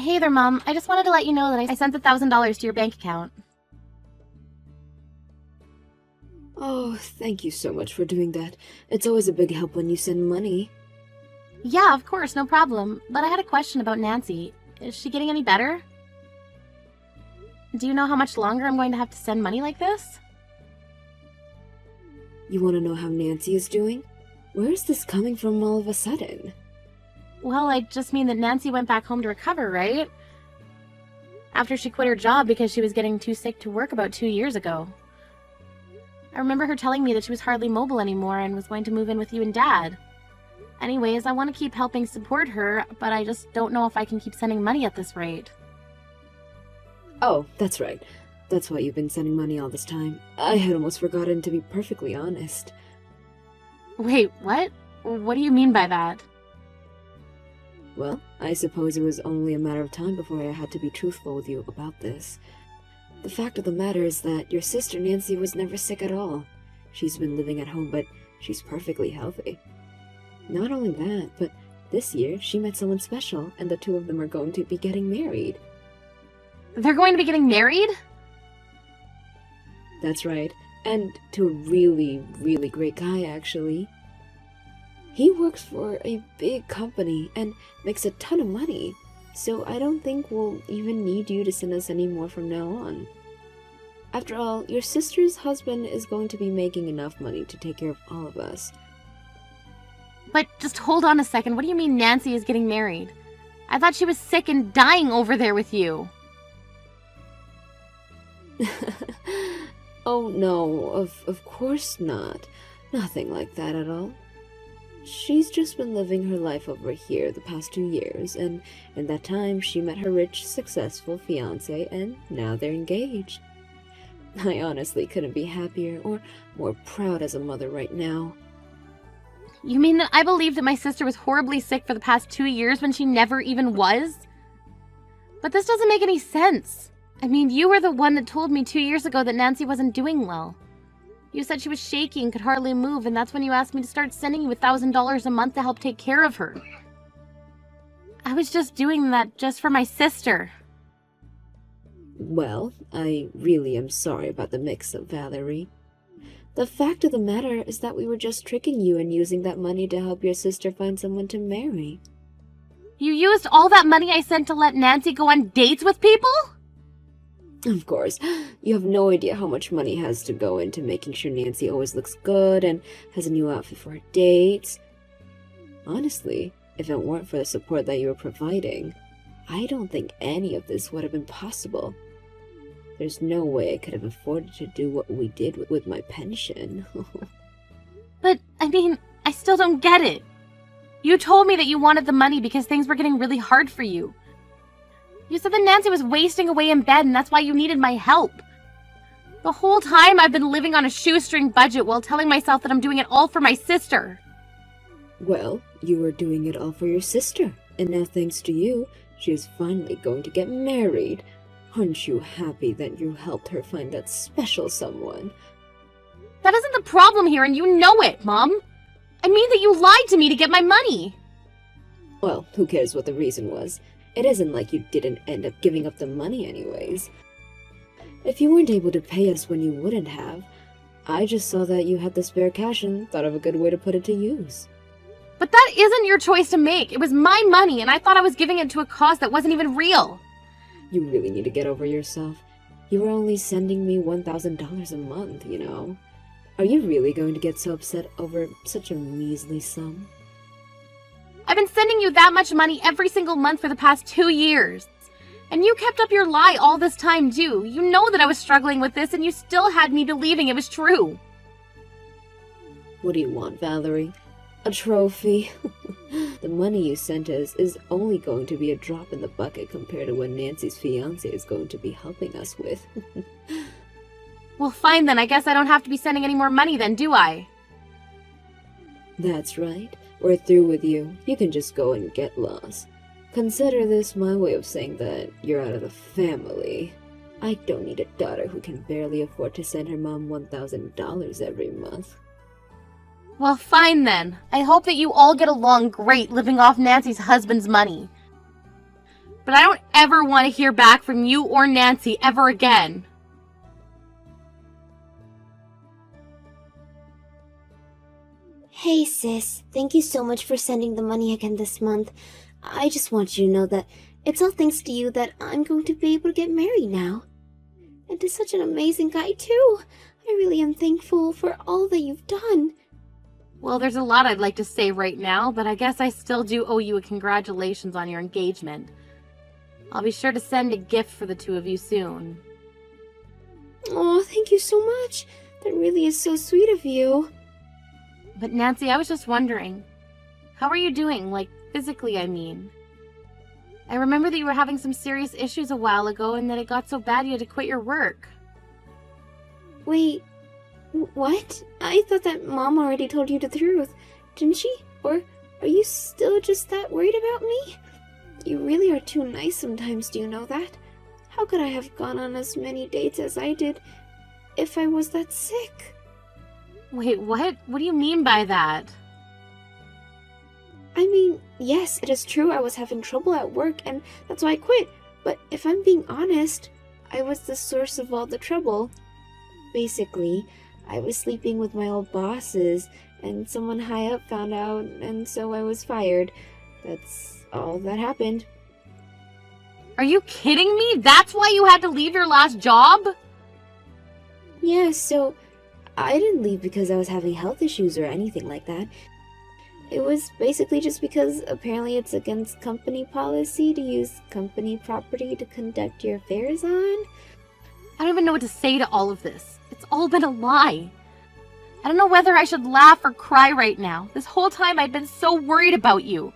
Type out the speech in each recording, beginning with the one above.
Hey there, Mom. I just wanted to let you know that I sent the $1,000 to your bank account. Oh, thank you so much for doing that. It's always a big help when you send money. Yeah, of course, no problem. But I had a question about Nancy. Is she getting any better? Do you know how much longer I'm going to have to send money like this? You want to know how Nancy is doing? Where is this coming from all of a sudden? Well, I just mean that Nancy went back home to recover, right? After she quit her job because she was getting too sick to work about 2 years ago. I remember her telling me that she was hardly mobile anymore and was going to move in with you and Dad. Anyways, I want to keep helping support her, but I just don't know if I can keep sending money at this rate. Oh, that's right. That's why you've been sending money all this time. I had almost forgotten, to be perfectly honest. Wait, what? What do you mean by that? Well, I suppose it was only a matter of time before I had to be truthful with you about this. The fact of the matter is that your sister Nancy was never sick at all. She's been living at home, but she's perfectly healthy. Not only that, but this year she met someone special, and the two of them are going to be getting married. They're going to be getting married? That's right, and to a really, really great guy, actually. He works for a big company and makes a ton of money, so I don't think we'll even need you to send us any more from now on. After all, your sister's husband is going to be making enough money to take care of all of us. But just hold on a second, what do you mean Nancy is getting married? I thought she was sick and dying over there with you. Oh no, of course not. Nothing like that at all. She's just been living her life over here the past 2 years, and in that time she met her rich, successful fiancé, and now they're engaged. I honestly couldn't be happier or more proud as a mother right now. You mean that I believed that my sister was horribly sick for the past 2 years when she never even was? But this doesn't make any sense. I mean, you were the one that told me 2 years ago that Nancy wasn't doing well. You said she was shaky and could hardly move, and that's when you asked me to start sending you $1,000 a month to help take care of her. I was just doing that just for my sister. Well, I really am sorry about the mix-up, Valerie. The fact of the matter is that we were just tricking you and using that money to help your sister find someone to marry. You used all that money I sent to let Nancy go on dates with people? Of course, you have no idea how much money has to go into making sure Nancy always looks good and has a new outfit for her dates. Honestly, if it weren't for the support that you were providing, I don't think any of this would have been possible. There's no way I could have afforded to do what we did with my pension. But, I mean, I still don't get it. You told me that you wanted the money because things were getting really hard for you. You said that Nancy was wasting away in bed and that's why you needed my help. The whole time I've been living on a shoestring budget while telling myself that I'm doing it all for my sister. Well, you were doing it all for your sister, and now thanks to you, she is finally going to get married. Aren't you happy that you helped her find that special someone? That isn't the problem here and you know it, Mom. I mean that you lied to me to get my money. Well, who cares what the reason was? It isn't like you didn't end up giving up the money anyways. If you weren't able to pay us when you wouldn't have, I just saw that you had the spare cash and thought of a good way to put it to use. But that isn't your choice to make. It was my money and I thought I was giving it to a cause that wasn't even real. You really need to get over yourself. You were only sending me $1,000 a month, you know. Are you really going to get so upset over such a measly sum? I've been sending you that much money every single month for the past 2 years. And you kept up your lie all this time, too. You know that I was struggling with this, and you still had me believing it was true. What do you want, Valerie? A trophy? The money you sent us is only going to be a drop in the bucket compared to what Nancy's fiancé is going to be helping us with. Well, fine then. I guess I don't have to be sending any more money then, do I? That's right. We're through with you. You can just go and get lost. Consider this my way of saying that you're out of the family. I don't need a daughter who can barely afford to send her mom $1,000 every month. Well, fine then. I hope that you all get along great living off Nancy's husband's money. But I don't ever want to hear back from you or Nancy ever again. Hey sis, thank you so much for sending the money again this month. I just want you to know that it's all thanks to you that I'm going to be able to get married now. And to such an amazing guy too. I really am thankful for all that you've done. Well, there's a lot I'd like to say right now, but I guess I still do owe you a congratulations on your engagement. I'll be sure to send a gift for the two of you soon. Oh, thank you so much. That really is so sweet of you. But Nancy, I was just wondering, how are you doing? Like, physically, I mean. I remember that you were having some serious issues a while ago and that it got so bad you had to quit your work. Wait, what? I thought that Mom already told you the truth, didn't she? Or are you still just that worried about me? You really are too nice sometimes, do you know that? How could I have gone on as many dates as I did if I was that sick? Wait, what? What do you mean by that? I mean, yes, it is true I was having trouble at work and that's why I quit. But if I'm being honest, I was the source of all the trouble. Basically, I was sleeping with my old bosses and someone high up found out and so I was fired. That's all that happened. Are you kidding me? That's why you had to leave your last job? Yeah, so I didn't leave because I was having health issues or anything like that. It was basically just because apparently it's against company policy to use company property to conduct your affairs on. I don't even know what to say to all of this. It's all been a lie. I don't know whether I should laugh or cry right now. This whole time I've been so worried about you.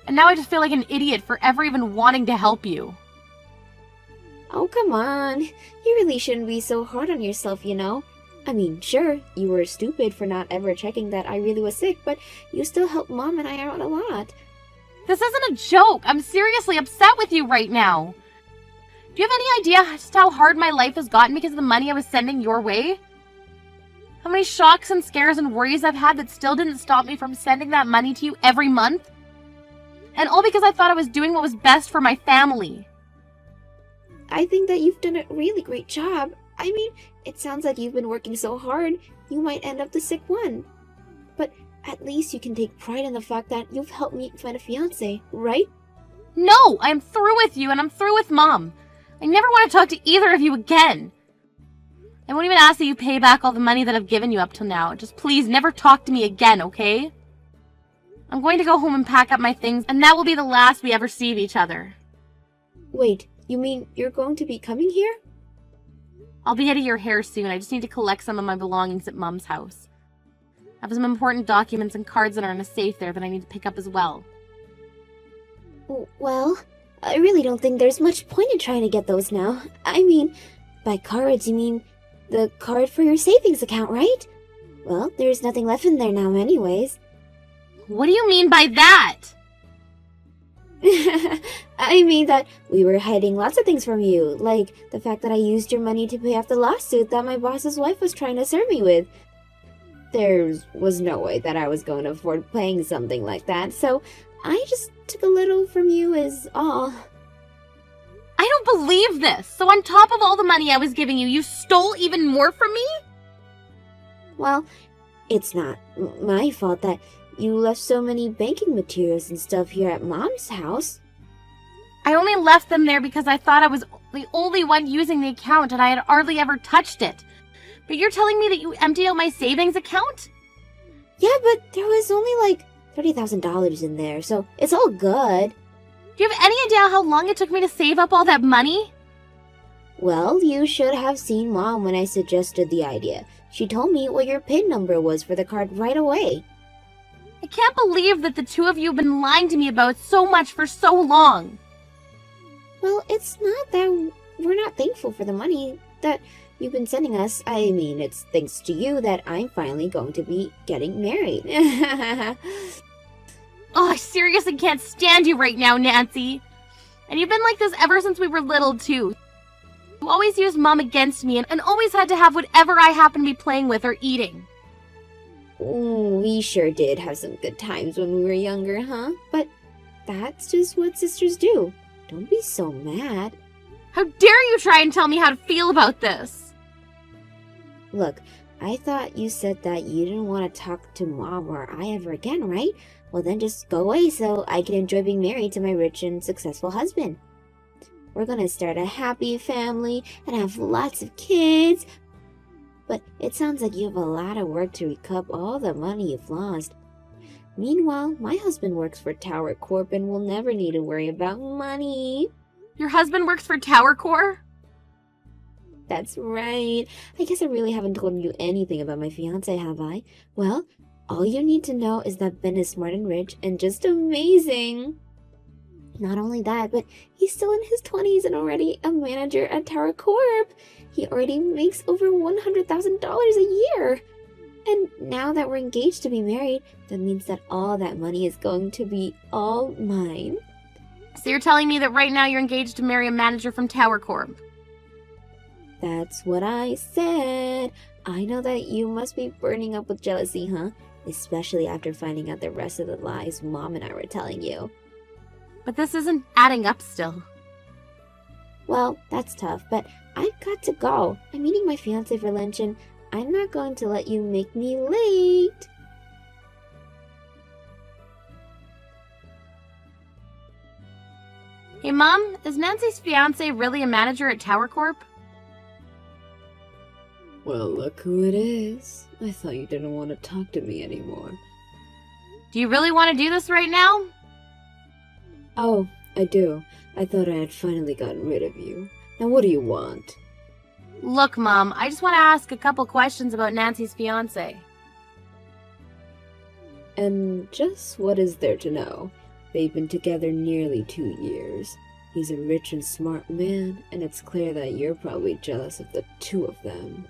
And now I just feel like an idiot for ever even wanting to help you. Oh, come on. You really shouldn't be so hard on yourself, you know? I mean, sure, you were stupid for not ever checking that I really was sick, but you still helped Mom and I out a lot. This isn't a joke. I'm seriously upset with you right now. Do you have any idea just how hard my life has gotten because of the money I was sending your way? How many shocks and scares and worries I've had that still didn't stop me from sending that money to you every month? And all because I thought I was doing what was best for my family. I think that you've done a really great job. I mean, it sounds like you've been working so hard, you might end up the sick one. But at least you can take pride in the fact that you've helped me find a fiancé, right? No, I'm through with you and I'm through with Mom. I never want to talk to either of you again. I won't even ask that you pay back all the money that I've given you up till now. Just please never talk to me again, okay? I'm going to go home and pack up my things, and that will be the last we ever see of each other. Wait, you mean you're going to be coming here? I'll be out of your hair soon. I just need to collect some of my belongings at Mom's house. I have some important documents and cards that are in a safe there that I need to pick up as well. Well, I really don't think there's much point in trying to get those now. I mean, by cards you mean the card for your savings account, right? Well, there's nothing left in there now anyways. What do you mean by that? I mean that we were hiding lots of things from you, like the fact that I used your money to pay off the lawsuit that my boss's wife was trying to serve me with. There was no way that I was going to afford paying something like that, so I just took a little from you is all. I don't believe this! So on top of all the money I was giving you, you stole even more from me? Well, it's not my fault that you left so many banking materials and stuff here at Mom's house. I only left them there because I thought I was the only one using the account and I had hardly ever touched it. But you're telling me that you emptied out my savings account? Yeah, but there was only like $30,000 in there, so it's all good. Do you have any idea how long it took me to save up all that money? Well, you should have seen Mom when I suggested the idea. She told me what your PIN number was for the card right away. I can't believe that the two of you have been lying to me about so much for so long. Well, it's not that we're not thankful for the money that you've been sending us. I mean, it's thanks to you that I'm finally going to be getting married. Oh, I seriously can't stand you right now, Nancy. And you've been like this ever since we were little, too. You always used Mom against me and always had to have whatever I happened to be playing with or eating. We sure did have some good times when we were younger, huh? But that's just what sisters do. Don't be so mad. How dare you try and tell me how to feel about this? Look, I thought you said that you didn't want to talk to Mom or I ever again, right? Well, then just go away so I can enjoy being married to my rich and successful husband. We're gonna start a happy family and have lots of kids. But it sounds like you have a lot of work to recoup all the money you've lost. Meanwhile, my husband works for Tower Corp and will never need to worry about money. Your husband works for Tower Corp? That's right. I guess I really haven't told you anything about my fiancé, have I? Well, all you need to know is that Ben is smart and rich and just amazing. Not only that, but he's still in his 20s and already a manager at Tower Corp. He already makes over $100,000 a year. And now that we're engaged to be married, that means that all that money is going to be all mine. So you're telling me that right now you're engaged to marry a manager from Tower Corp? That's what I said. I know that you must be burning up with jealousy, huh? Especially after finding out the rest of the lies Mom and I were telling you. But this isn't adding up still. Well, that's tough, but I've got to go. I'm meeting my fiancé for lunch and I'm not going to let you make me late. Hey, Mom, is Nancy's fiancé really a manager at Tower Corp? Well, look who it is. I thought you didn't want to talk to me anymore. Do you really want to do this right now? Oh, I do. I thought I had finally gotten rid of you. Now what do you want? Look, Mom, I just want to ask a couple questions about Nancy's fiancé. And just what is there to know? They've been together nearly 2 years. He's a rich and smart man, and it's clear that you're probably jealous of the two of them.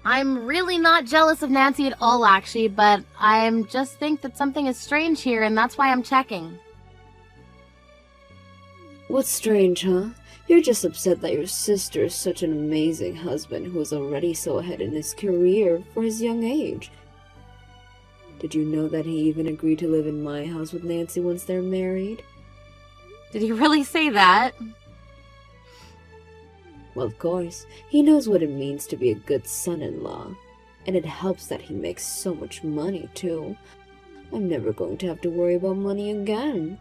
I'm really not jealous of Nancy at all, actually, but I just think that something is strange here, and that's why I'm checking. What's strange, huh? You're just upset that your sister is such an amazing husband who is already so ahead in his career for his young age. Did you know that he even agreed to live in my house with Nancy once they're married? Did he really say that? Well, of course. He knows what it means to be a good son-in-law. And it helps that he makes so much money, too. I'm never going to have to worry about money again.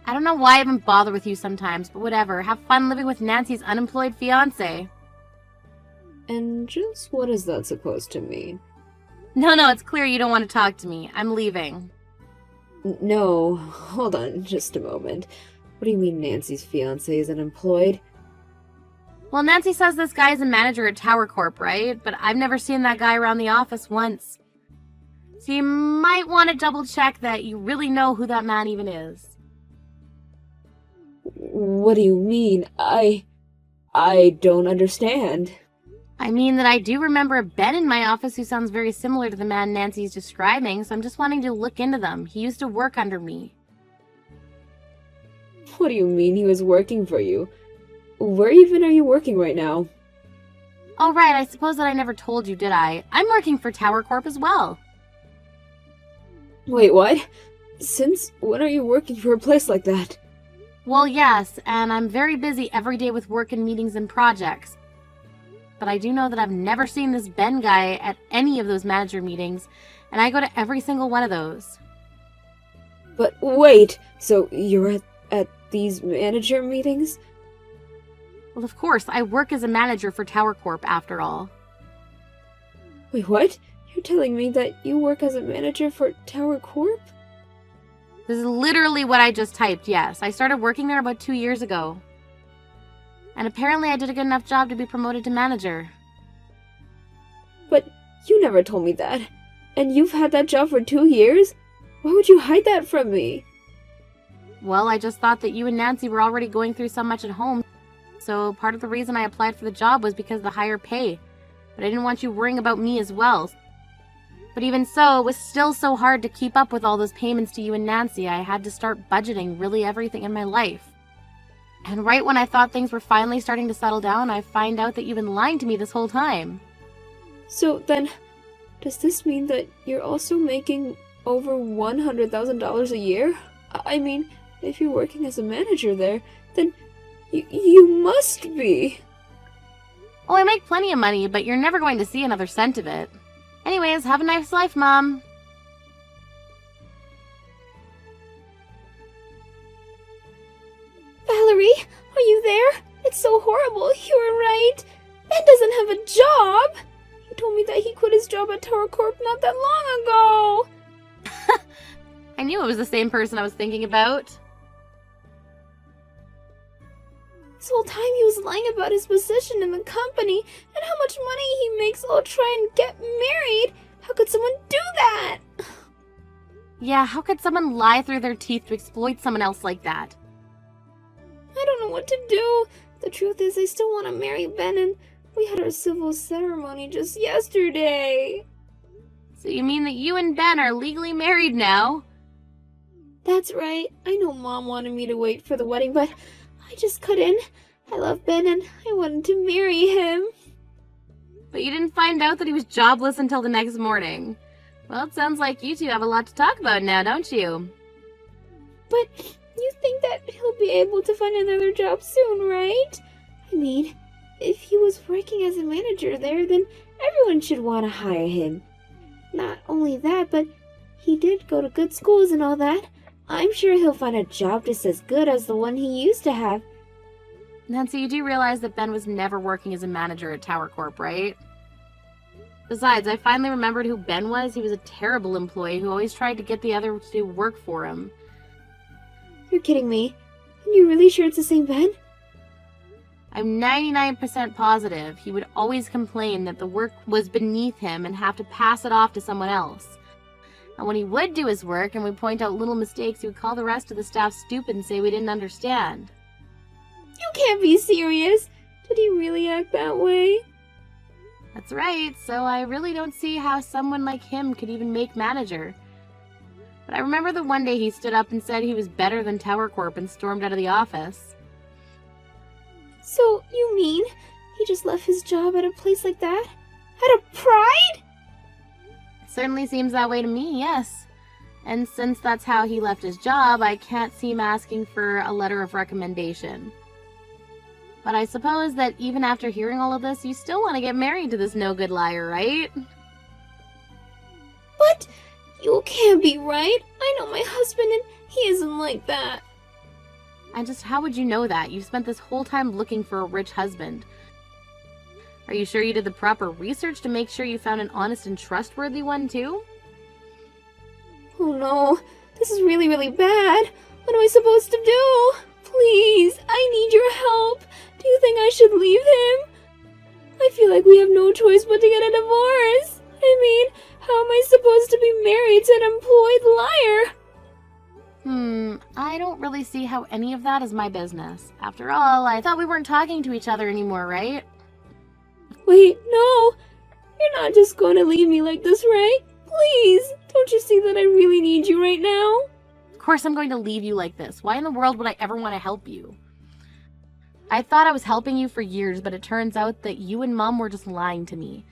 I don't know why I even bother with you sometimes, but whatever. Have fun living with Nancy's unemployed fiancé. And just what is that supposed to mean? No, it's clear you don't want to talk to me. I'm leaving. No, hold on just a moment. What do you mean Nancy's fiancé is unemployed? Well, Nancy says this guy is a manager at Tower Corp, right? But I've never seen that guy around the office once. So you might want to double check that you really know who that man even is. What do you mean? I don't understand. I mean that I do remember a Ben in my office who sounds very similar to the man Nancy's describing, so I'm just wanting to look into them. He used to work under me. What do you mean he was working for you? Where even are you working right now? Oh right, I suppose that I never told you, did I? I'm working for Tower Corp as well. Wait, what? Since when are you working for a place like that? Well, yes, and I'm very busy every day with work and meetings and projects. But I do know that I've never seen this Ben guy at any of those manager meetings, and I go to every single one of those. But wait, so you're at these manager meetings? Well, of course, I work as a manager for Tower Corp after all. Wait, what? You're telling me that you work as a manager for Tower Corp? This is literally what I just typed, yes. I started working there about 2 years ago. And apparently I did a good enough job to be promoted to manager. But you never told me that. And you've had that job for 2 years? Why would you hide that from me? Well, I just thought that you and Nancy were already going through so much at home. So part of the reason I applied for the job was because of the higher pay. But I didn't want you worrying about me as well. But even so, it was still so hard to keep up with all those payments to you and Nancy. I had to start budgeting really everything in my life. And right when I thought things were finally starting to settle down, I find out that you've been lying to me this whole time. So then, does this mean that you're also making over $100,000 a year? I mean, If you're working as a manager there, then you must be. Oh, I make plenty of money, but you're never going to see another cent of it. Anyways, have a nice life, Mom. Valerie, are you there? It's so horrible. You were right. Ben doesn't have a job. He told me that he quit his job at Tower Corp not that long ago. I knew it was the same person I was thinking about. This whole time he was lying about his position in the company and how much money he makes while trying to get married. How could someone do that? Yeah, how could someone lie through their teeth to exploit someone else like that? I don't know what to do. The truth is, I still want to marry Ben, and we had our civil ceremony just yesterday. So you mean that you and Ben are legally married now? That's right. I know Mom wanted me to wait for the wedding, but I just couldn't. I love Ben, and I wanted to marry him. But you didn't find out that he was jobless until the next morning. Well, it sounds like you two have a lot to talk about now, don't you? But you think that he'll be able to find another job soon, right? I mean, if he was working as a manager there, then everyone should want to hire him. Not only that, but he did go to good schools and all that. I'm sure he'll find a job just as good as the one he used to have. Nancy, you do realize that Ben was never working as a manager at Tower Corp, right? Besides, I finally remembered who Ben was. He was a terrible employee who always tried to get the other to do work for him. You're kidding me. Are you really sure it's the same Ben? I'm 99% positive he would always complain that the work was beneath him and have to pass it off to someone else. And when he would do his work and would point out little mistakes, he would call the rest of the staff stupid and say we didn't understand. You can't be serious. Did he really act that way? That's right, so I really don't see how someone like him could even make manager. But I remember the one day he stood up and said he was better than Tower Corp and stormed out of the office. So, you mean he just left his job at a place like that? Out of pride? It certainly seems that way to me, yes. And since that's how he left his job, I can't see him asking for a letter of recommendation. But I suppose that even after hearing all of this, you still want to get married to this no-good liar, right? But you can't be right. I know my husband and he isn't like that. And just how would you know that? You've spent this whole time looking for a rich husband. Are you sure you did the proper research to make sure you found an honest and trustworthy one, too? Oh no, this is really, really bad. What am I supposed to do? Please, I need your help. Do you think I should leave him? I feel like we have no choice but to get a divorce. I mean, how am I supposed to be married to an employed liar? I don't really see how any of that is my business. After all, I thought we weren't talking to each other anymore, right? Wait, no. You're not just going to leave me like this, right? Please, don't you see that I really need you right now? Of course I'm going to leave you like this. Why in the world would I ever want to help you? I thought I was helping you for years, but it turns out that you and Mom were just lying to me.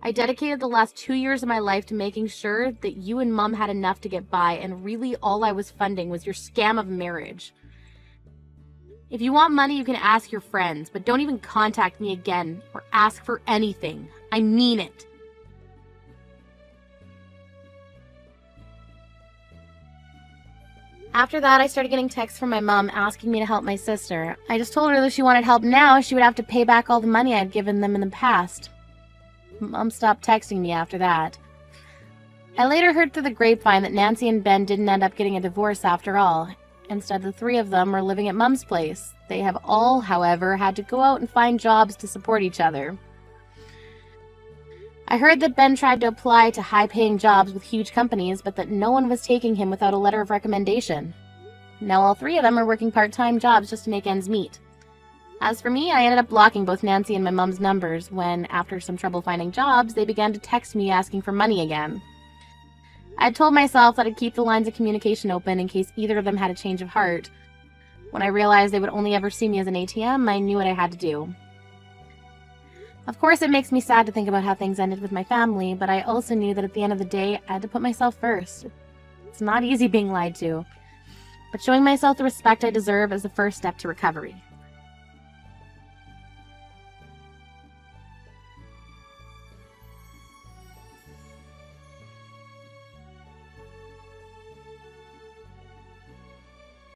I dedicated the last 2 years of my life to making sure that you and Mom had enough to get by, and really all I was funding was your scam of marriage. If you want money, you can ask your friends, but don't even contact me again or ask for anything. I mean it. After that, I started getting texts from my mom asking me to help my sister. I just told her that if she wanted help now, she would have to pay back all the money I'd given them in the past. Mom stopped texting me after that. I later heard through the grapevine that Nancy and Ben didn't end up getting a divorce after all. Instead, the three of them were living at Mom's place. They have all, however, had to go out and find jobs to support each other. I heard that Ben tried to apply to high-paying jobs with huge companies, but that no one was taking him without a letter of recommendation. Now all three of them are working part-time jobs just to make ends meet. As for me, I ended up blocking both Nancy and my mom's numbers when, after some trouble finding jobs, they began to text me asking for money again. I had told myself that I'd keep the lines of communication open in case either of them had a change of heart. When I realized they would only ever see me as an ATM, I knew what I had to do. Of course, it makes me sad to think about how things ended with my family, but I also knew that at the end of the day, I had to put myself first. It's not easy being lied to. but showing myself the respect I deserve is the first step to recovery.